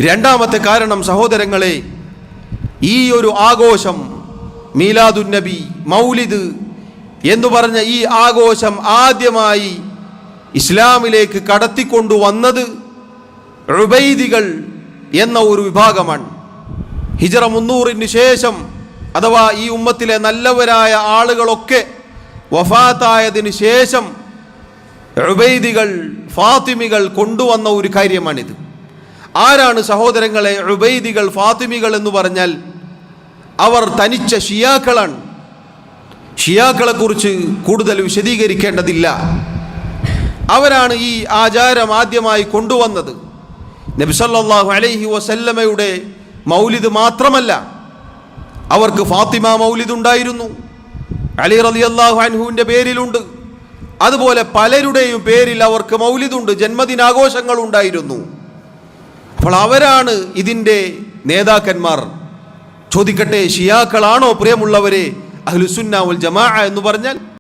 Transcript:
രണ്ടാമത്തെ കാരണം സഹോദരങ്ങളെ, ഈ ഒരു ആഘോഷം മീലാദുൻ നബി, മൗലിദ് എന്ന് പറഞ്ഞ ഈ ആഘോഷം ആദ്യമായി ഇസ്ലാമിലേക്ക് കടത്തിക്കൊണ്ടുവന്നത് ഉബൈദികൾ എന്ന ഒരു വിഭാഗമാണ്. ഹിജറ 300-ന് ശേഷം, അഥവാ ഈ ഉമ്മത്തിലെ നല്ലവരായ ആളുകളൊക്കെ വഫാത്തായതിന് ശേഷം ഉബൈദികൾ, ഫാത്തിമികൾ കൊണ്ടുവന്ന ഒരു കാര്യമാണിത്. ആരാണ് സഹോദരങ്ങളെ ഉബൈദികൾ, ഫാത്തിമികൾ എന്ന് പറഞ്ഞാൽ? അവർ തനിച്ച ഷിയാക്കളാണ്. ഷിയാക്കളെ കുറിച്ച് കൂടുതൽ വിശദീകരിക്കേണ്ടതില്ല. അവരാണ് ഈ ആചാരം ആദ്യമായി കൊണ്ടുവന്നത്. നബി സല്ലല്ലാഹു അലൈഹി വസല്ലമയുടെ മൗലിദ് മാത്രമല്ല, അവർക്ക് ഫാത്തിമ മൗലിദ് ഉണ്ടായിരുന്നു, അലി റളിയല്ലാഹു അൻഹുവിൻ്റെ പേരിലുണ്ട്. അതുപോലെ പലരുടെയും പേരിൽ അവർക്ക് മൗലിദുണ്ട്, ജന്മദിനാഘോഷങ്ങൾ ഉണ്ടായിരുന്നു. അപ്പോൾ അവരാണ് ഇതിൻ്റെ നേതാക്കന്മാർ. ചോദിക്കട്ടെ, ഷിയാക്കളാണോ പ്രിയമുള്ളവരെ അഹ്ലുസുന്ന വൽ ജമാഅ എന്ന് പറഞ്ഞാൽ?